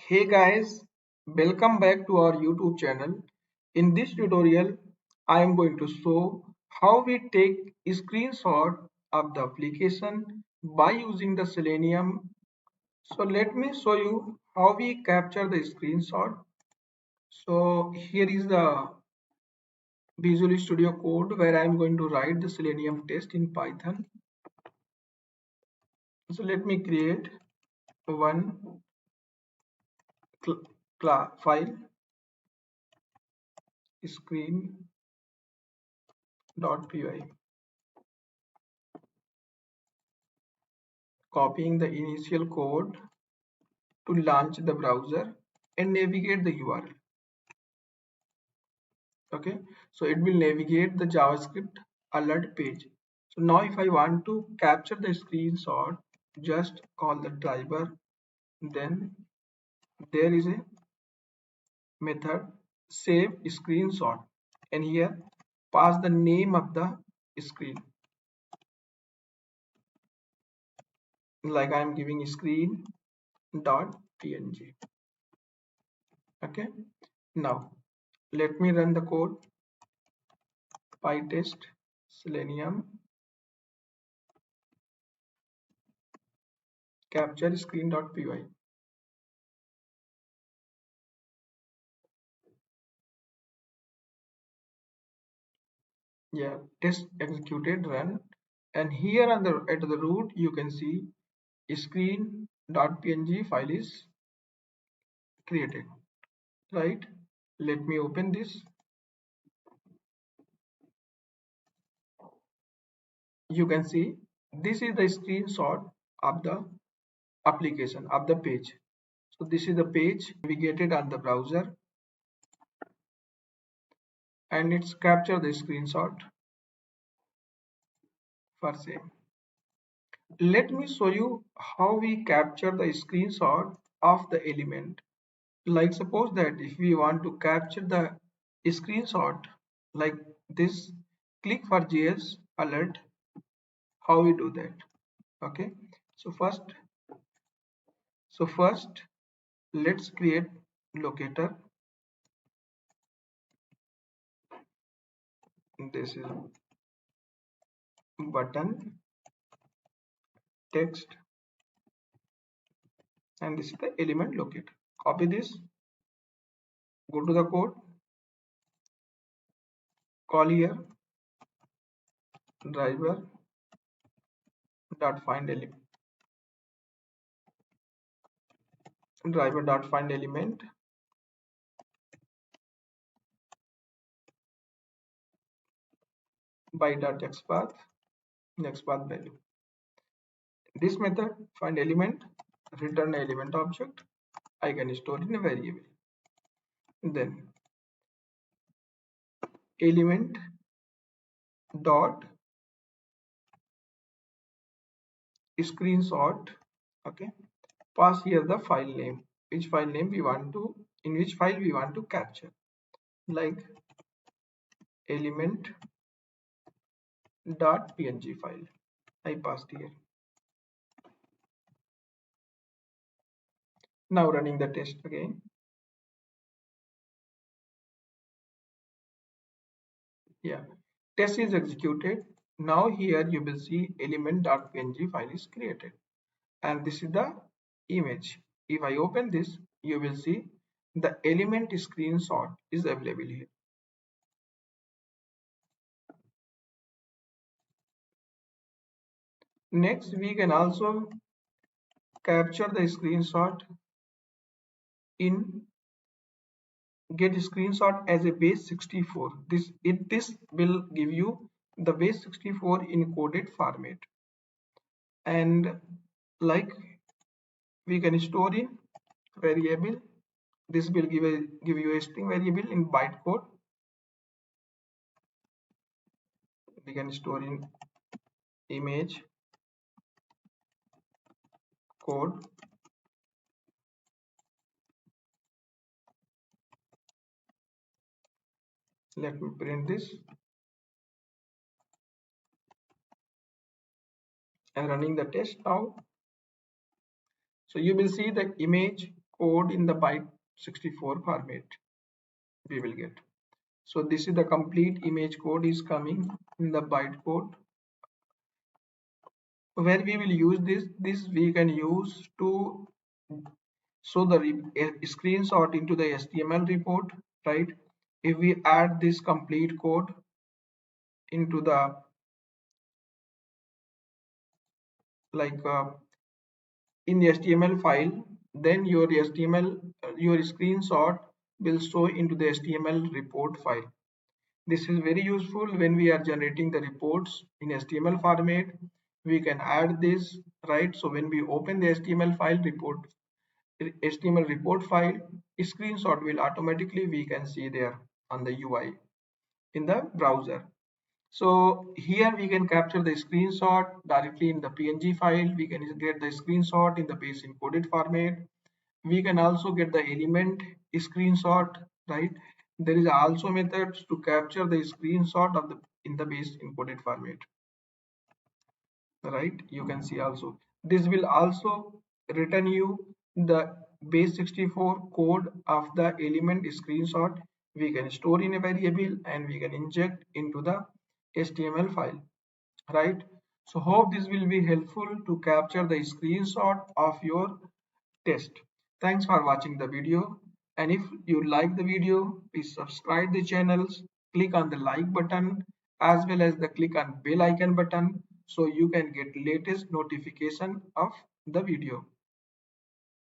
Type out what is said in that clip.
Hey guys, welcome back to our YouTube channel. In this tutorial, I am going to show how we take a screenshot of the application by using the Selenium. So let me show you how we capture the screenshot. So here is the Visual Studio code where I am going to write the Selenium test in Python. So let me create one file screen.py, copying the initial code to launch the browser and navigate the URL. Okay, so it will navigate the JavaScript alert page. So now if I want to capture the screenshot, just call the driver, then there is a method save screenshot, and here pass the name of the screen, like I am giving screen dot png. Okay, now let me run the code. PyTest Selenium capture screen.py. Yeah, test executed, run, and here on the at the root you can see screen.png file is created, right? Let me open this. You can see this is the screenshot of the application of the page. So this is the page navigated on the browser, and it's capture the screenshot for same. Let me show you how we capture the screenshot of the element. Like suppose that if we want to capture the screenshot like this, click for JS alert. How we do that? Okay, so first let's create locator. This is button, text, and this is the element locator. Copy this, go to the code, call here driver dot find element, driver dot find element by dot xpath, next path value. This method find element return element object. I can store in a variable. Then element dot screenshot. Okay, pass here the file name, which file name we want to, in which file we want to capture, like element dot png file. I passed here. Now running the test again. Yeah, test is executed. Now here you will see element dot png file is created, and this is the image. If I open this, you will see the element screenshot is available here. Next, we can also capture the screenshot in get screenshot as a base 64. This will give you the base 64 encoded format, and like we can store in variable. This will give you a string variable in bytecode. We can store in image code. Let me print this and running the test now. So you will see the image code in the byte 64 format we will get. So this is the complete image code is coming in the byte code. Where we will use this we can use to show the screenshot into the HTML report, right? If we add this complete code into the like in the HTML file, then your HTML your screenshot will show into the HTML report file. This is very useful when we are generating the reports in HTML format. We can add this, right? So when we open the HTML file HTML report file, screenshot will automatically we can see there on the UI in the browser. So here we can capture the screenshot directly in the PNG file. We can get the screenshot in the base encoded format. We can also get the element screenshot, right? There is also methods to capture the screenshot of the in the base encoded format, right? You can see also this will also return you the base 64 code of the element screenshot. We can store in a variable and we can inject into the HTML file, right? So hope this will be helpful to capture the screenshot of your test. Thanks for watching the video, and if you like the video, please subscribe the channels, click on the like button as well as the click on bell icon button so you can get latest notification of the video.